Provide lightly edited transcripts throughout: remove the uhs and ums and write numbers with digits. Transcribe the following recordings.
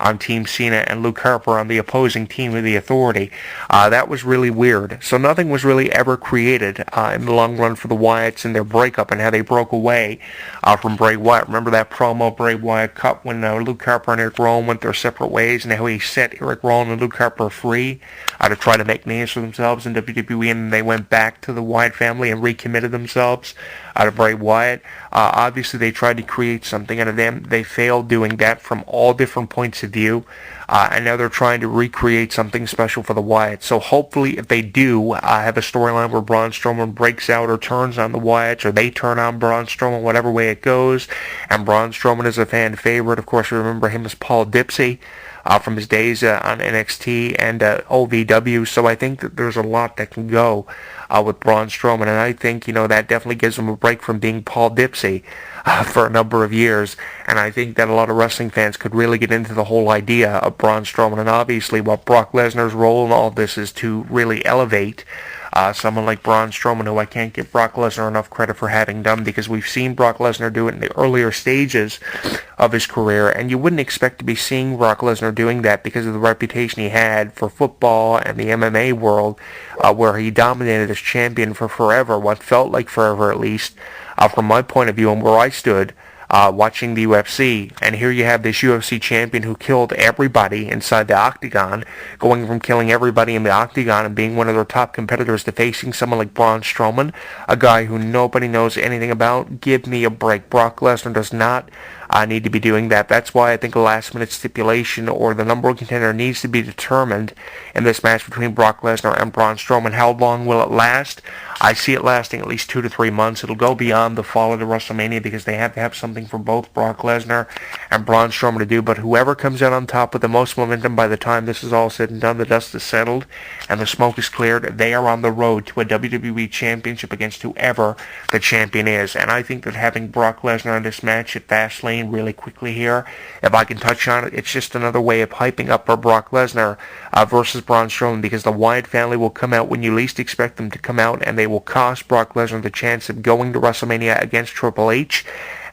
on Team Cena and Luke Harper on the opposing team of the Authority. That was really weird. So nothing was really ever created in the long run for the Wyatts and their breakup and how they broke away from Bray Wyatt. Remember that promo Bray Wyatt cut when Luke Harper and Eric Rowan went their separate ways, and how he set Eric Rowan and Luke Harper free to try to make names for themselves in WWE, and they went back to the Wyatt family and recommitted themselves to Bray Wyatt. Obviously, they tried to create something out of them. They failed doing that from all different points of view. And now they're trying to recreate something special for the Wyatts. So hopefully, if they do have a storyline where Braun Strowman breaks out or turns on the Wyatts, or they turn on Braun Strowman, whatever way it goes, and Braun Strowman is a fan favorite. Of course, we remember him as Paul Dipsy from his days on NXT and OVW. So I think that there's a lot that can go with Braun Strowman, and I think, that definitely gives him a break from being Paul Dipsy for a number of years, and I think that a lot of wrestling fans could really get into the whole idea of Braun Strowman, and obviously what Brock Lesnar's role in all this is to really elevate someone like Braun Strowman, who I can't give Brock Lesnar enough credit for having done, because we've seen Brock Lesnar do it in the earlier stages of his career, and you wouldn't expect to be seeing Brock Lesnar doing that because of the reputation he had for football and the MMA world, where he dominated as champion for forever, what felt like forever at least, from my point of view and where I stood watching the UFC. And here you have this UFC champion who killed everybody inside the octagon, going from killing everybody in the octagon and being one of their top competitors to facing someone like Braun Strowman, a guy who nobody knows anything about. Give me a break. Brock Lesnar does not need to be doing that. That's why I think a last-minute stipulation or the number one contender needs to be determined in this match between Brock Lesnar and Braun Strowman. How long will it last? I see it lasting at least 2 to 3 months. It'll go beyond the fall of the WrestleMania because they have to have something for both Brock Lesnar and Braun Strowman to do. But whoever comes out on top with the most momentum by the time this is all said and done, the dust is settled and the smoke is cleared, they are on the road to a WWE Championship against whoever the champion is. And I think that having Brock Lesnar in this match at Fastlane really quickly here, if I can touch on it, it's just another way of hyping up for Brock Lesnar versus Braun Strowman, because the Wyatt family will come out when you least expect them to come out, and they will cost Brock Lesnar the chance of going to WrestleMania against Triple H,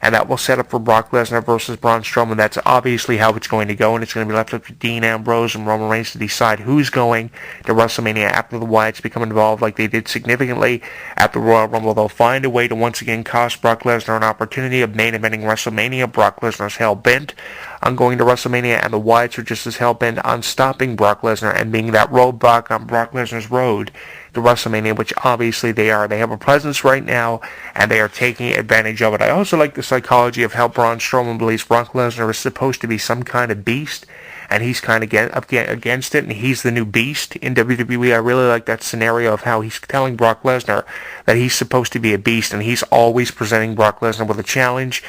and that will set up for Brock Lesnar versus Braun Strowman. That's obviously how it's going to go, and it's going to be left up to Dean Ambrose and Roman Reigns to decide who's going to WrestleMania after the Wyatts become involved like they did significantly at the Royal Rumble. They'll find a way to once again cost Brock Lesnar an opportunity of main eventing WrestleMania. Brock Lesnar's hell-bent on going to WrestleMania, and the Wyatts are just as hell-bent on stopping Brock Lesnar and being that roadblock on Brock Lesnar's road to WrestleMania, which obviously they are. They have a presence right now, and they are taking advantage of it. I also like the psychology of how Braun Strowman believes Brock Lesnar is supposed to be some kind of beast, and he's kind of up against it, and he's the new beast in WWE. I really like that scenario of how he's telling Brock Lesnar that he's supposed to be a beast, and he's always presenting Brock Lesnar with a challenge,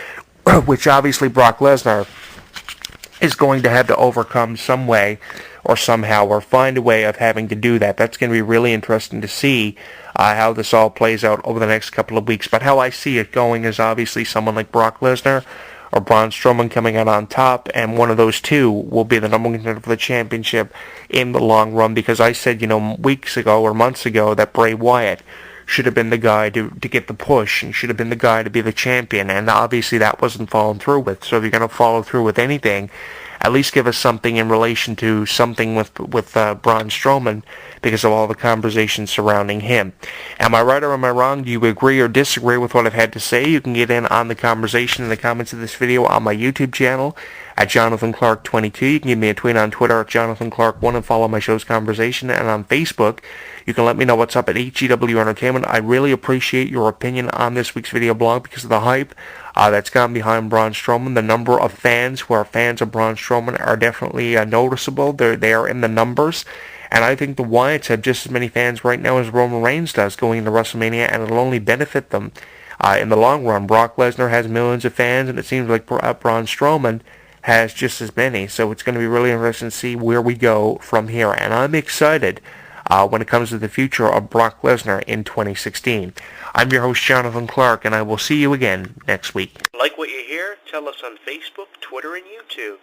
which obviously Brock Lesnar is going to have to overcome some way or somehow, or find a way of having to do that. That's going to be really interesting to see how this all plays out over the next couple of weeks. But how I see it going is obviously someone like Brock Lesnar or Braun Strowman coming out on top, and one of those two will be the number one contender for the championship in the long run, because I said, weeks ago or months ago that Bray Wyatt should have been the guy to get the push, and should have been the guy to be the champion, and obviously that wasn't followed through with. So if you're going to follow through with anything, at least give us something in relation to something with Braun Strowman, because of all the conversations surrounding him. Am I right or am I wrong? Do you agree or disagree with what I've had to say? You can get in on the conversation in the comments of this video on my YouTube channel at Jonathan Clarke 22. You can give me a tweet on Twitter at Jonathan Clarke 1 and follow my show's conversation. And on Facebook, you can let me know what's up at HGW Entertainment. I really appreciate your opinion on this week's video blog because of the hype that's gone behind Braun Strowman. The number of fans who are fans of Braun Strowman are definitely noticeable. They are in the numbers. And I think the Wyatts have just as many fans right now as Roman Reigns does going into WrestleMania, and it'll only benefit them in the long run. Brock Lesnar has millions of fans, and it seems like Braun Strowman has just as many. So it's going to be really interesting to see where we go from here. And I'm excited when it comes to the future of Brock Lesnar in 2016. I'm your host, Jonathan Clarke, and I will see you again next week. Like what you hear? Tell us on Facebook, Twitter, and YouTube.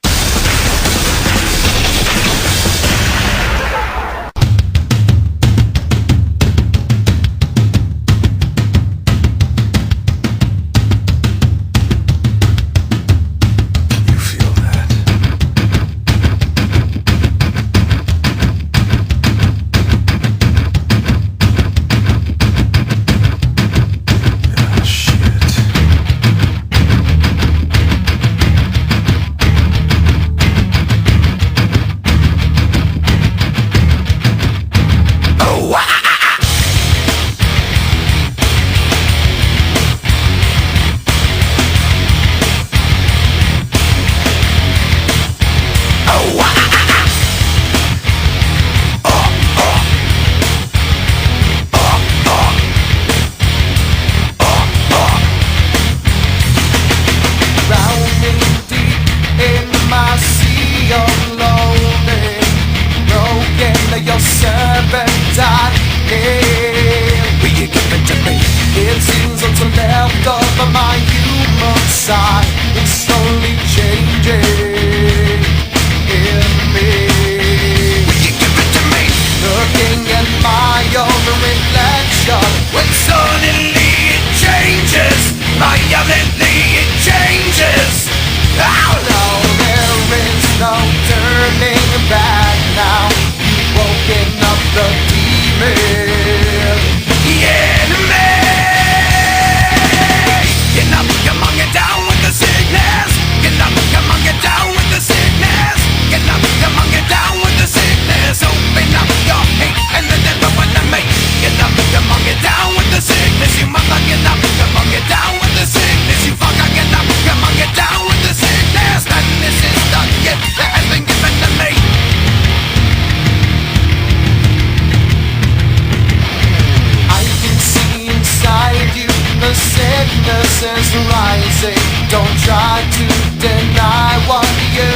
rising. Don't try to deny what you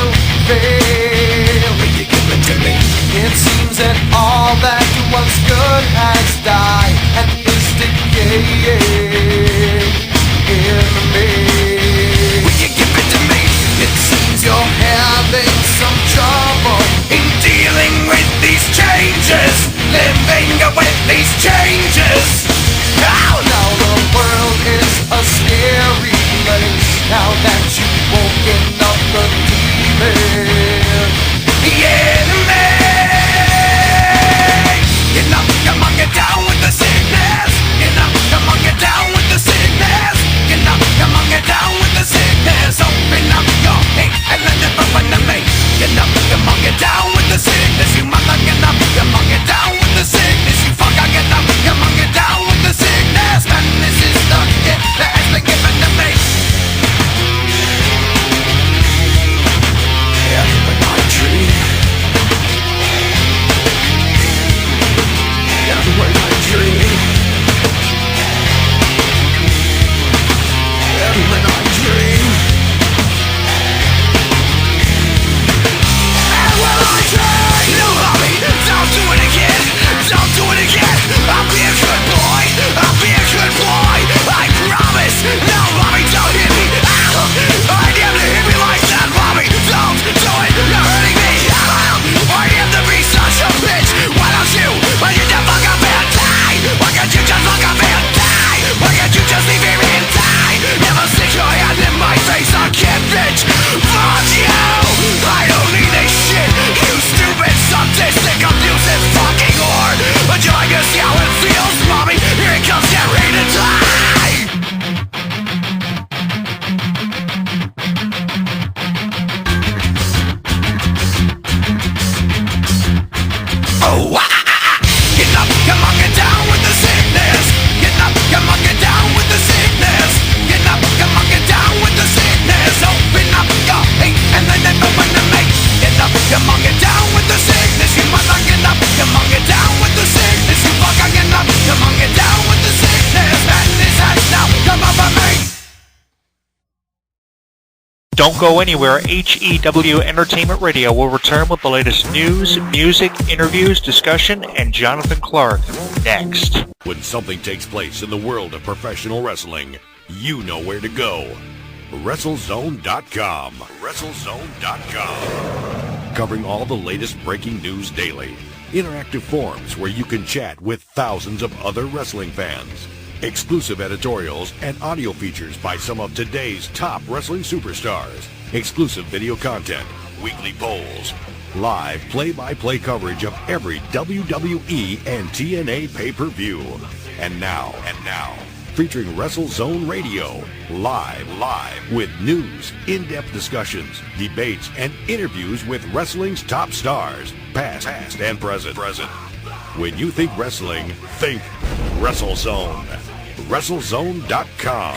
feel. Will you give it to me? It seems that all that was good has died and is decaying in me. Will you give it to me? It seems you're having some trouble in dealing with these changes, living with these changes. Oh no, the world is a scary place now that you've woken up the demon. The enemy. You know, come on, get down with the sickness. You know, come on, get down with the sickness. You know, come on, get down with the sickness. Open up your hate and let it open to me. You know, come on, get down with the sickness. You mother, get up. Come on, get down with the sickness. You fucker, get up. Come on, get down with the sickness. And this is the gift that has been given to me. Yeah, when I dream. Yeah, when I dream. Yeah, when I dream. And when I dream. No, mommy, don't do it again. Don't do it again. I'll be a good boy. I'll be a good boy. I promise. No, mommy, don't hit me. I never hit me like that, mommy. Don't do it. You're hurting me. I have to be such a bitch. Why don't you? Why you just fuck up and die? Why can't you just fuck up and die? Why can't you just leave me and die? Never stick your hand in my face. I can't bitch. Fuck you. I don't need this shit. You stupid, sadistic, abusive fucking whore. But you like to see how it feels, mommy? Here it comes, get ready to die. Oh, get up, come on, get down with the sickness. Get up, come on, get down with the sickness. Get up, come on, get down with the sickness. Open up your hate and then open to me. Get up, come on, get down with the sickness. You mother, get up, come on, get down with the sickness. You fucker, get up, come on, get down with the sickness. And this has now come over me. Don't go anywhere. HEW Entertainment Radio will return with the latest news, music, interviews, discussion, and Jonathan Clarke next. When something takes place in the world of professional wrestling, you know where to go. WrestleZone.com. WrestleZone.com. Covering all the latest breaking news daily. Interactive forums where you can chat with thousands of other wrestling fans. Exclusive editorials and audio features by some of today's top wrestling superstars. Exclusive video content, weekly polls, live play-by-play coverage of every WWE and TNA pay-per-view. And now, featuring WrestleZone Radio, live with news, in-depth discussions, debates, and interviews with wrestling's top stars, past and present. When you think wrestling, think WrestleZone. WrestleZone.com.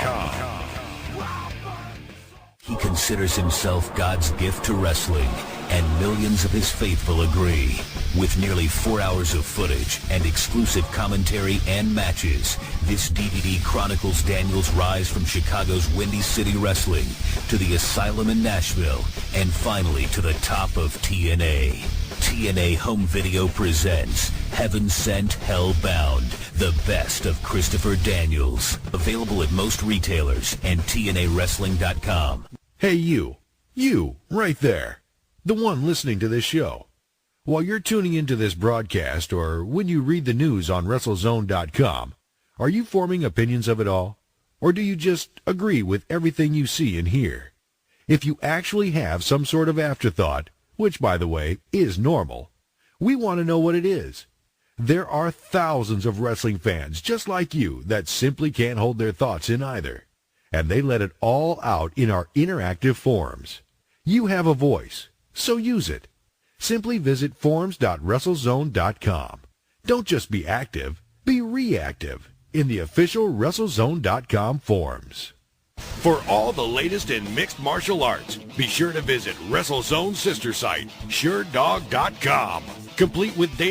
He considers himself God's gift to wrestling, and millions of his faithful agree. With nearly 4 hours of footage and exclusive commentary and matches, this DVD chronicles Daniel's rise from Chicago's Windy City Wrestling to the Asylum in Nashville, and finally to the top of TNA. TNA Home Video presents Heaven Sent, Hell Bound, the best of Christopher Daniels. Available at most retailers and TNAWrestling.com. Hey, you right there, the one listening to this show. While you're tuning into this broadcast or when you read the news on WrestleZone.com, are you forming opinions of it all? Or do you just agree with everything you see and hear? If you actually have some sort of afterthought, which, by the way, is normal, we want to know what it is. There are thousands of wrestling fans just like you that simply can't hold their thoughts in either, and they let it all out in our interactive forums. You have a voice, so use it. Simply visit forums.WrestleZone.com. Don't just be active, be reactive in the official WrestleZone.com forums. For all the latest in mixed martial arts, be sure to visit WrestleZone's sister site, SureDog.com, complete with daily